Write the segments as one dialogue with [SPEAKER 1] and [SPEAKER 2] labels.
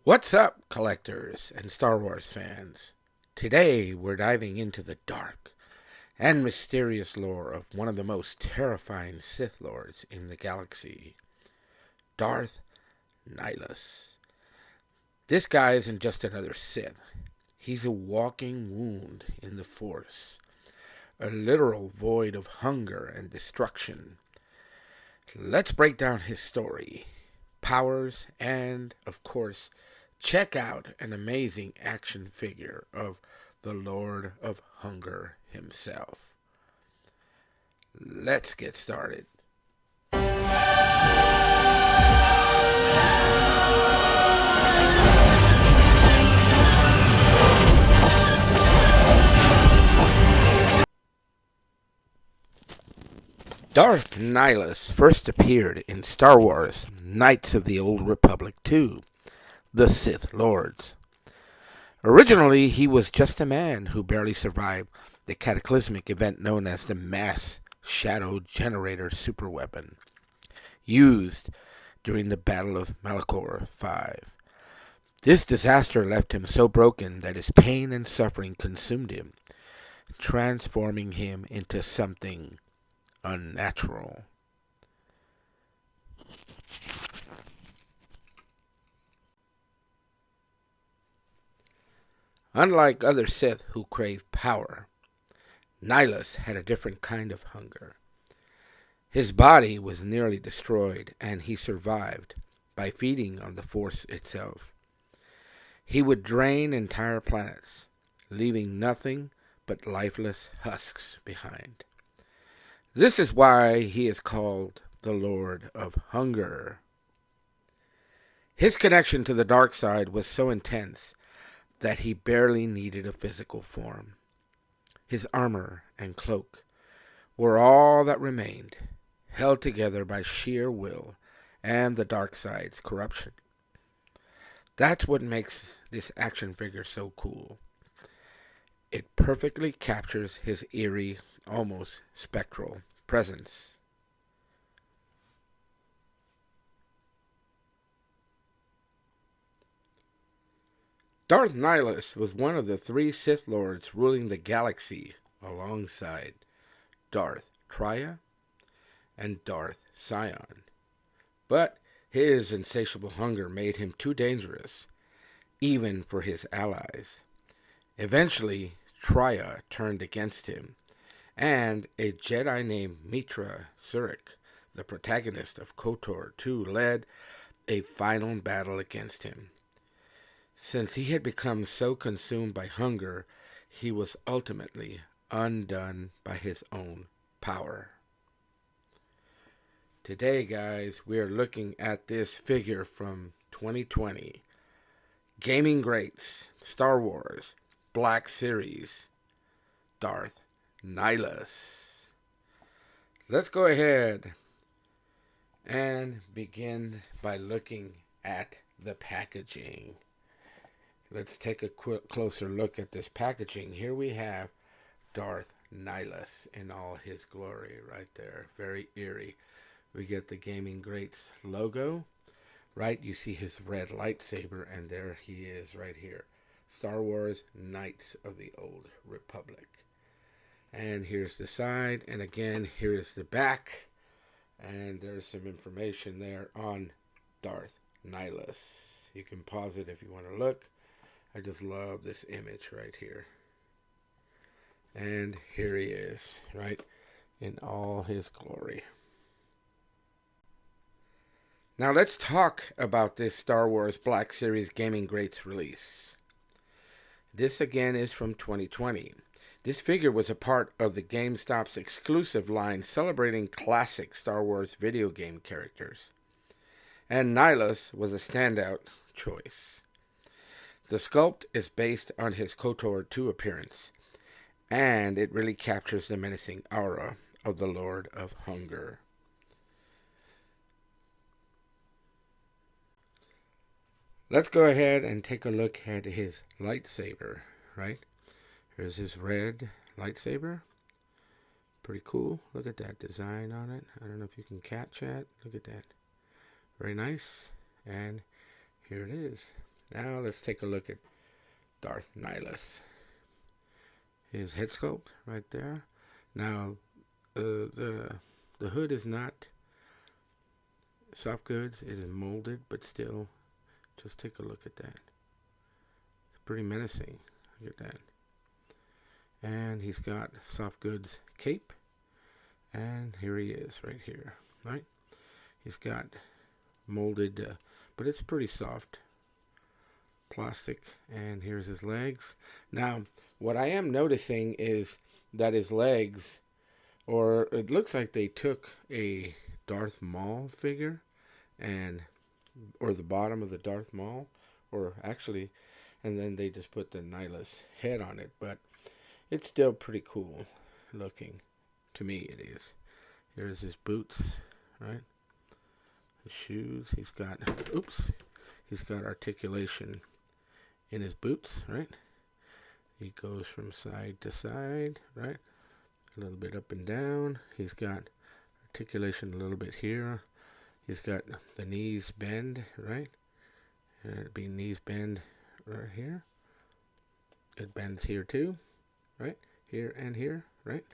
[SPEAKER 1] What's up, collectors and Star Wars fans? Today we're diving into the dark and mysterious lore of one of the most terrifying Sith Lords in the galaxy, Darth Nihilus. This guy isn't just another Sith. He's a walking wound in the Force, a literal void of hunger and destruction. Let's break down his story, powers, and, of course, check out an amazing action figure of the Lord of Hunger himself. Let's get started. Darth Nihilus first appeared in Star Wars Knights of the Old Republic 2, The Sith Lords. Originally, he was just a man who barely survived the cataclysmic event known as the Mass Shadow Generator superweapon, used during the Battle of Malachor V. This disaster left him so broken that his pain and suffering consumed him, transforming him into something unnatural. Unlike other Sith who crave power, Nihilus had a different kind of hunger. His body was nearly destroyed, and he survived by feeding on the Force itself. He would drain entire planets, leaving nothing but lifeless husks behind. This is why he is called the Lord of Hunger. His connection to the dark side was so intense that he barely needed a physical form. His armor and cloak were all that remained, held together by sheer will and the dark side's corruption. That's what makes this action figure so cool. It perfectly captures his eerie, almost spectral presence. Darth Nihilus was one of the three Sith Lords ruling the galaxy alongside Darth Traya and Darth Sion. But his insatiable hunger made him too dangerous, even for his allies. Eventually, Traya turned against him, and a Jedi named Mitra Surik, the protagonist of KOTOR 2, led a final battle against him. Since he had become so consumed by hunger, he was ultimately undone by his own power. Today, guys, we are looking at this figure from 2020. Gaming Greats, Star Wars, Black Series, Darth Nihilus. Let's go ahead and begin by looking at the packaging. Let's take a closer look at this packaging. Here we have Darth Nihilus in all his glory right there. Very eerie. We get the Gaming Greats logo, right? You see his red lightsaber, and there he is right here. Star Wars Knights of the Old Republic. And here's the side, and again, here is the back. And there's some information there on Darth Nihilus. You can pause it if you want to look. I just love this image right here. And here he is, right, in all his glory. Now let's talk about this Star Wars Black Series Gaming Greats release. This again is from 2020. This figure was a part of the GameStop's exclusive line celebrating classic Star Wars video game characters. And Nihilus was a standout choice. The sculpt is based on his KOTOR 2 appearance, and it really captures the menacing aura of the Lord of Hunger. Let's go ahead and take a look at his lightsaber, right? Here's his red lightsaber. Pretty cool. Look at that design on it. I don't know if you can catch that. Look at that. Very nice. And here it is. Now let's take a look at Darth Nihilus. His head sculpt right there. Now the hood is not soft goods. It is molded, but still, just take a look at that. It's pretty menacing. Look at that. And he's got soft goods cape. And here he is right here. Right? He's got molded, but it's pretty soft plastic. And here's his legs. Now, what I am noticing is that his legs, or it looks like they took a Darth Maul figure or the bottom of the Darth Maul, or actually, and then they just put the Nihilus head on it. But it's still pretty cool looking. To me, it is. Here's his boots, right? His shoes. He's got articulation in his boots, right? He goes from side to side, right? A little bit up and down. He's got articulation a little bit here. He's got the knees bend, right? And it'd be knees bend right here. It bends here too, right? Here and here, right?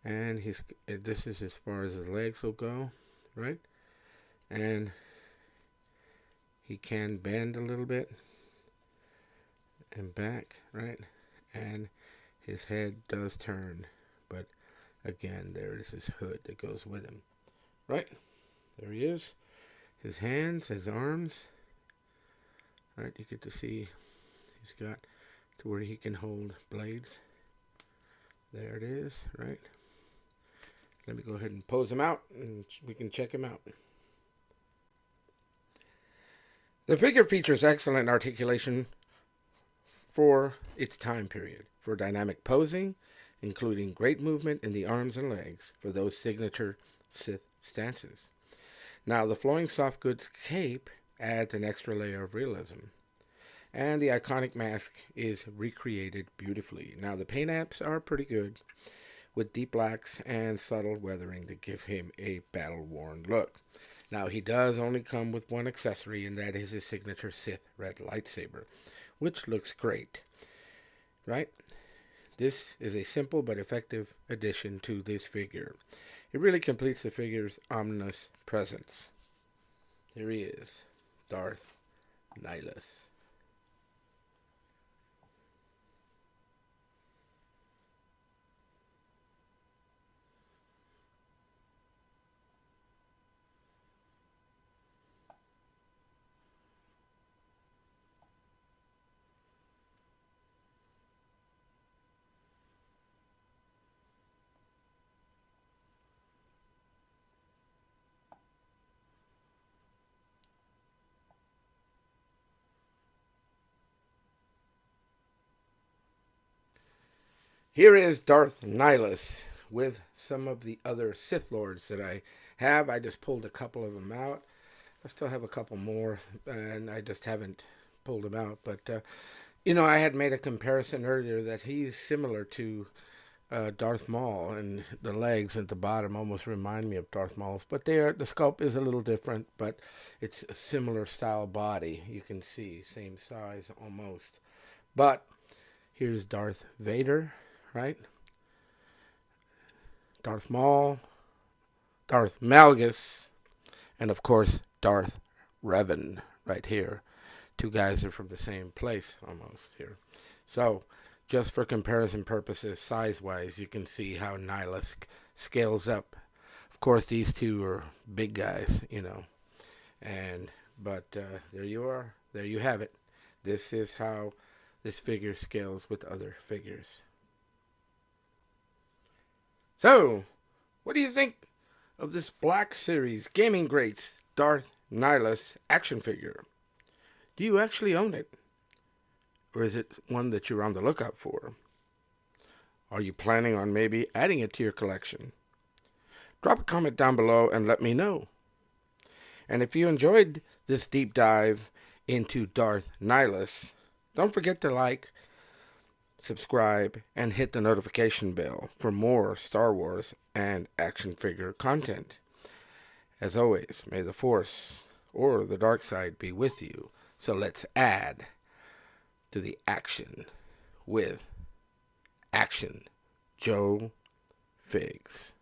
[SPEAKER 1] And this is as far as his legs will go, right? And he can bend a little bit and back, right? And his head does turn, but again, there is his hood that goes with him, right? There he is. His hands, his arms, right? You get to see he's got to where he can hold blades. There it is, right? Let me go ahead and pose him out and we can check him out. The figure features excellent articulation for its time period, for dynamic posing, including great movement in the arms and legs for those signature Sith stances. Now, the flowing soft goods cape adds an extra layer of realism, and the iconic mask is recreated beautifully. Now, the paint apps are pretty good, with deep blacks and subtle weathering to give him a battle-worn look. Now, he does only come with one accessory, and that is his signature Sith red lightsaber, which looks great, right? This is a simple but effective addition to this figure. It really completes the figure's ominous presence. Here he is, Darth Nihilus. Here is Darth Nihilus with some of the other Sith Lords that I have. I just pulled a couple of them out. I still have a couple more, and I just haven't pulled them out. But, I had made a comparison earlier that he's similar to Darth Maul, and the legs at the bottom almost remind me of Darth Maul's. But the sculpt is a little different, but it's a similar style body. You can see, same size almost. But here's Darth Vader. Right? Darth Maul, Darth Malgus, and of course Darth Revan right here. Two guys are from the same place almost here. So, just for comparison purposes, size-wise, you can see how Nihilus scales up. Of course, these two are big guys, But there you are. There you have it. This is how this figure scales with other figures. So, what do you think of this Black Series Gaming Greats Darth Nihilus action figure? Do you actually own it? Or is it one that you're on the lookout for? Are you planning on maybe adding it to your collection? Drop a comment down below and let me know. And if you enjoyed this deep dive into Darth Nihilus, don't forget to like, subscribe, and hit the notification bell for more Star Wars and action figure content. As always, may the Force or the dark side be with you. So let's add to the action with Action Joe Figs.